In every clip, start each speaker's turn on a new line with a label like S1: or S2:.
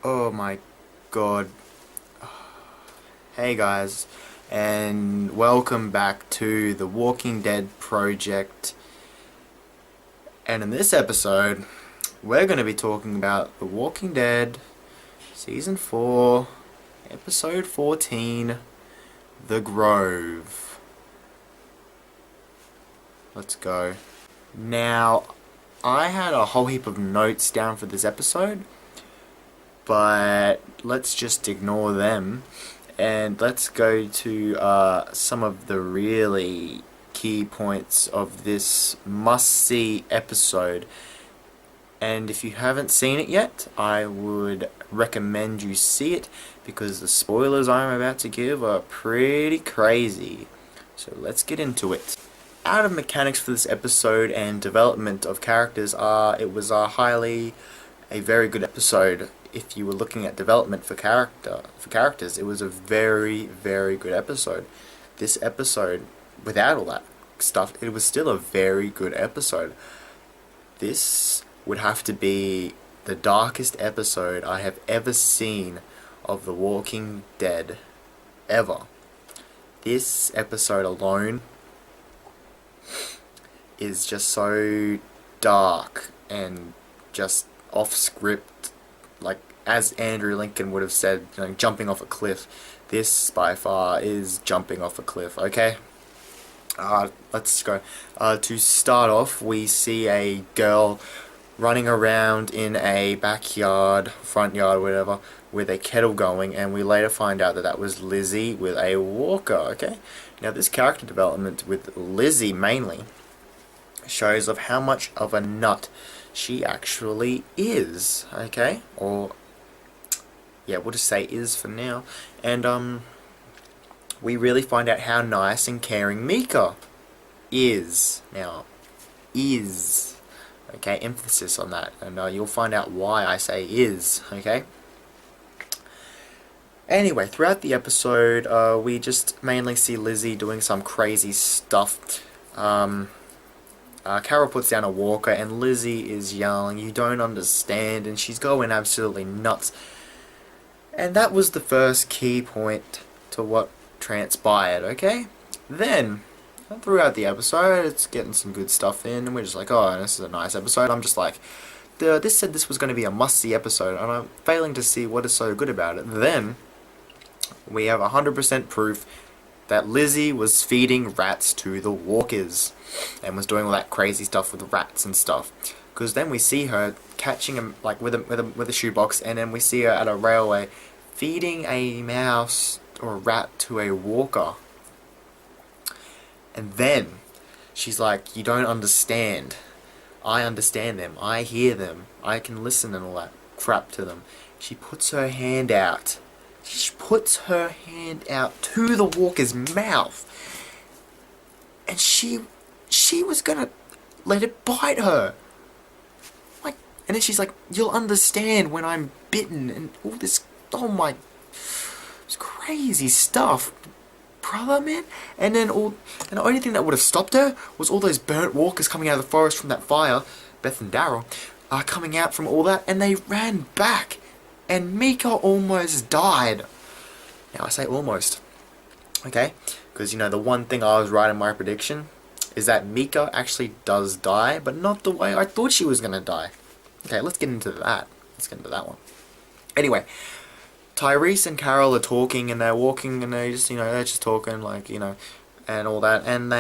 S1: Oh my god. Hey guys, and welcome back to the Walking Dead project. And in this episode, we're going to be talking about The Walking Dead Season 4, Episode 14, The Grove. Let's go. Now, I had a whole heap of notes down for this episode, but let's just ignore them and let's go to some of the really key points of this must-see episode. And if you haven't seen it yet, I would recommend you see it because the spoilers I'm about to give are pretty crazy. So let's get into it. Out of mechanics for this episode and development of characters, it was a very good episode. If you were looking at development for characters, it was a very, very good episode. This episode, without all that stuff, it was still a very good episode. This would have to be the darkest episode I have ever seen of The Walking Dead, ever. This episode alone is just so dark and just off script, like as Andrew Lincoln would have said, jumping off a cliff. This by far is jumping off a cliff. Okay, let's go. To start off, we see a girl running around in a backyard, front yard, whatever, with a kettle going, and we later find out that that was Lizzie with a walker. Okay, now this character development with Lizzie mainly shows of how much of a nut she actually is, okay? Or, yeah, we'll just say is for now. And, we really find out how nice and caring Mika is. Now, is, okay? Emphasis on that. And you'll find out why I say is, okay? Anyway, throughout the episode, we just mainly see Lizzie doing some crazy stuff. Carol puts down a walker and Lizzie is yelling, "You don't understand," and she's going absolutely nuts. And that was the first key point to what transpired, okay? Then, throughout the episode, it's getting some good stuff in, and we're just like, oh, this is a nice episode. I'm just like, this said this was going to be a must-see episode, and I'm failing to see what is so good about it. Then, we have 100% proof that Lizzie was feeding rats to the walkers and was doing all that crazy stuff with rats and stuff. Because then we see her catching him like with a shoebox, and then we see her at a railway feeding a mouse or a rat to a walker. And then she's like, "You don't understand. I understand them. I hear them. I can listen," and all that crap to them. She puts her hand out. She puts her hand out to the walker's mouth, and she was gonna let it bite her. Like, and then she's like, "You'll understand when I'm bitten," and all this. Oh my, it's crazy stuff, brother, man. And then and the only thing that would have stopped her was all those burnt walkers coming out of the forest from that fire. Beth and Daryl are coming out from all that, and they ran back. And Mika almost died. Now I say almost, okay? Because, the one thing I was right in my prediction is that Mika actually does die, but not the way I thought she was going to die. Okay, let's get into that. Let's get into that one. Anyway, Tyrese and Carol are talking, and they're walking, and they're just talking, and all that. And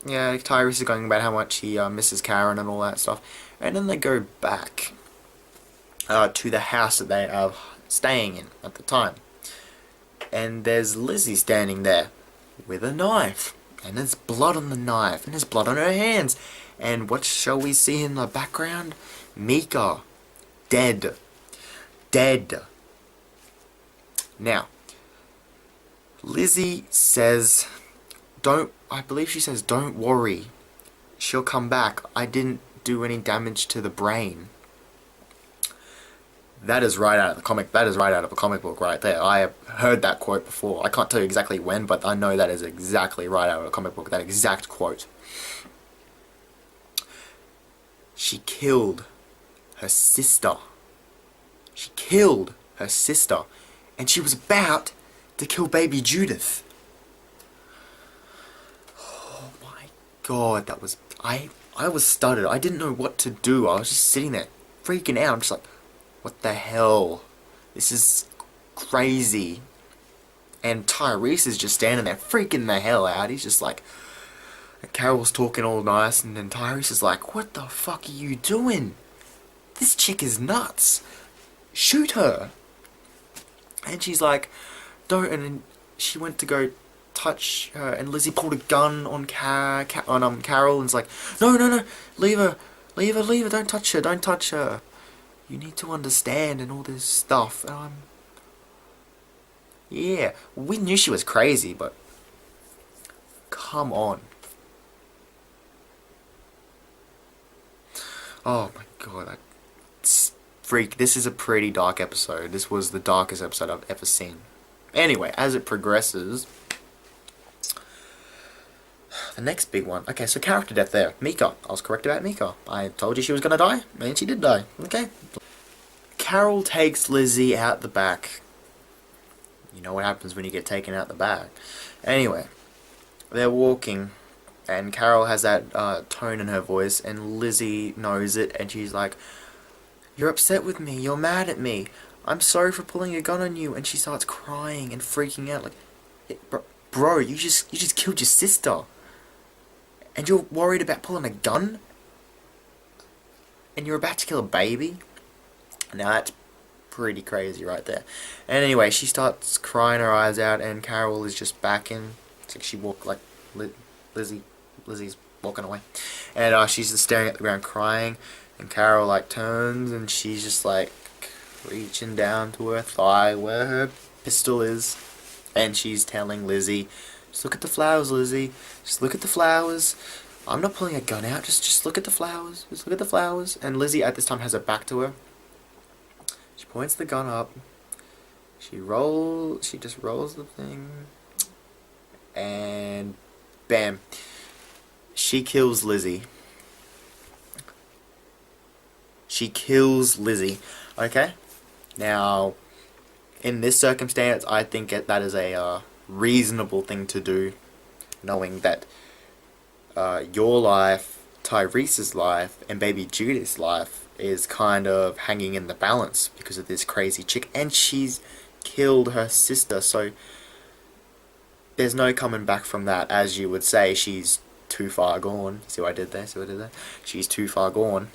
S1: Tyrese is going about how much he misses Karen and all that stuff. And then they go back to the house that they are staying in at the time. And there's Lizzie standing there with a knife. And there's blood on the knife. And there's blood on her hands. And what shall we see in the background? Mika. Dead. Dead. Now, Lizzie says, I believe she says, "Don't worry. She'll come back. I didn't do any damage to the brain." That is right out of the comic. That is right out of a comic book right there. I have heard that quote before. I can't tell you exactly when, but I know that is exactly right out of a comic book. That exact quote. She killed her sister. She killed her sister. And she was about to kill baby Judith. Oh my god, that was... I was stuttered. I didn't know what to do. I was just sitting there freaking out. I'm just like, what the hell? This is crazy. And Tyrese is just standing there freaking the hell out. He's just like... Carol's talking all nice, and then Tyrese is like, what the fuck are you doing? This chick is nuts. Shoot her. And she's like, don't, and then she went to go touch her, and Lizzie pulled a gun on Carol, and is like, no, leave her, don't touch her. You need to understand, and all this stuff. And yeah, we knew she was crazy, but come on. Oh my god, freak, this is a pretty dark episode. This was the darkest episode I've ever seen. Anyway, as it progresses, the next big one. Okay, so character death there. Mika. I was correct about Mika. I told you she was gonna die, and she did die. Okay. Carol takes Lizzie out the back. You know what happens when you get taken out the back. Anyway, they're walking, and Carol has that tone in her voice, and Lizzie knows it, and she's like, you're upset with me, you're mad at me, I'm sorry for pulling a gun on you, and she starts crying and freaking out, like, hey, bro, you just killed your sister, and you're worried about pulling a gun? And you're about to kill a baby? Now that's pretty crazy right there. And anyway, she starts crying her eyes out, and Carol is just backing. It's like she walked like Lizzie's walking away, and she's just staring at the ground crying. And Carol like turns, and she's just like reaching down to her thigh where her pistol is, and she's telling Lizzie, just look at the flowers, Lizzie. Just look at the flowers. I'm not pulling a gun out. Just look at the flowers. Just look at the flowers. And Lizzie at this time has her back to her. She points the gun up. She just rolls the thing. And bam. She kills Lizzie. She kills Lizzie. Okay? Now, in this circumstance, I think that is a reasonable thing to do, knowing that your life, Tyrese's life, and baby Judith's life is kind of hanging in the balance because of this crazy chick, and she's killed her sister, so there's no coming back from that. As you would say, she's too far gone. See what I did there? She's too far gone.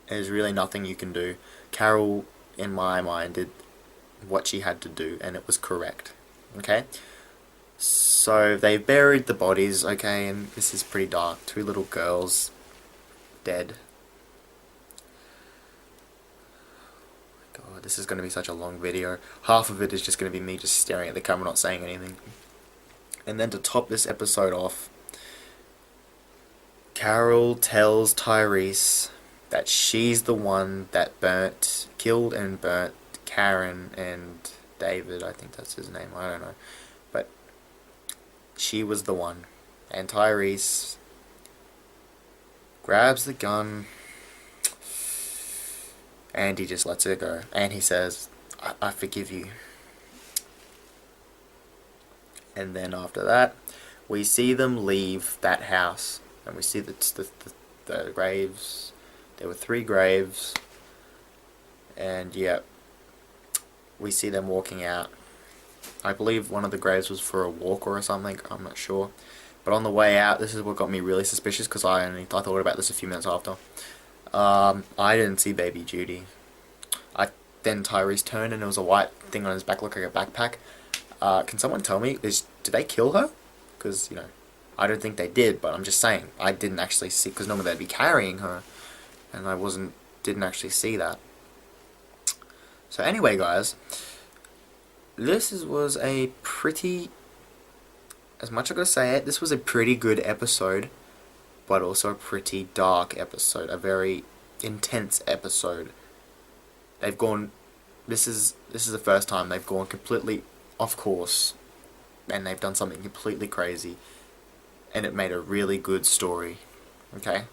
S1: There's really nothing you can do. Carol, in my mind, did what she had to do, and it was correct. Okay? So, they buried the bodies, okay, and this is pretty dark. 2 little girls dead. God, this is going to be such a long video. Half of it is just going to be me just staring at the camera, not saying anything. And then to top this episode off, Carol tells Tyrese that she's the one that killed and burnt Karen and David, I think that's his name, I don't know. But she was the one. And Tyrese grabs the gun and he just lets her go. And he says, I forgive you. And then after that, we see them leave that house. And we see the graves. There were 3 graves. And yeah, we see them walking out. I believe one of the graves was for a walk or something, I'm not sure. But on the way out, this is what got me really suspicious, because I thought about this a few minutes after. I didn't see baby Judy. Then Tyrese turned and there was a white thing on his back, looking like a backpack. Can someone tell me, did they kill her? Because, you know, I don't think they did, but I'm just saying, I didn't actually see, because normally they'd be carrying her, and I didn't actually see that. So anyway, guys, this was a pretty, as much as I'm going to say it, this was a pretty good episode, but also a pretty dark episode, a very intense episode. They've gone, this is the first time they've gone completely off course, and they've done something completely crazy, and it made a really good story, okay?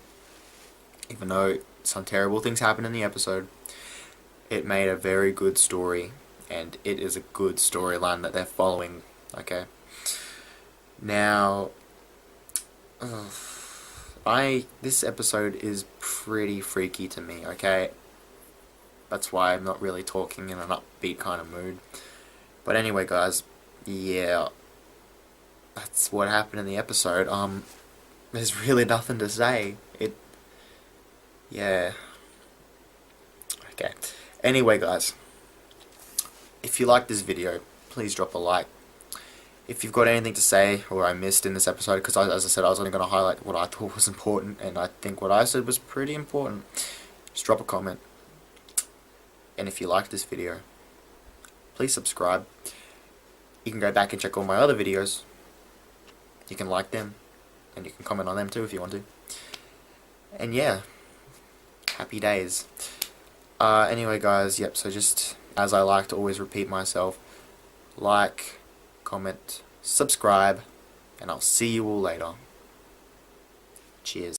S1: Even though some terrible things happen in the episode, it made a very good story, and it is a good storyline that they're following. Okay. Now, this episode is pretty freaky to me. Okay. That's why I'm not really talking in an upbeat kind of mood. But anyway, guys, yeah, that's what happened in the episode. There's really nothing to say. Yeah. Okay. Anyway, guys, if you like this video, please drop a like. If you've got anything to say or I missed in this episode, because as I said, I was only going to highlight what I thought was important, and I think what I said was pretty important, just drop a comment. And if you like this video, please subscribe. You can go back and check all my other videos. You can like them, and you can comment on them too if you want to. And yeah, happy days. Anyway, guys, yep, so just as I like to always repeat myself, like, comment, subscribe, and I'll see you all later. Cheers.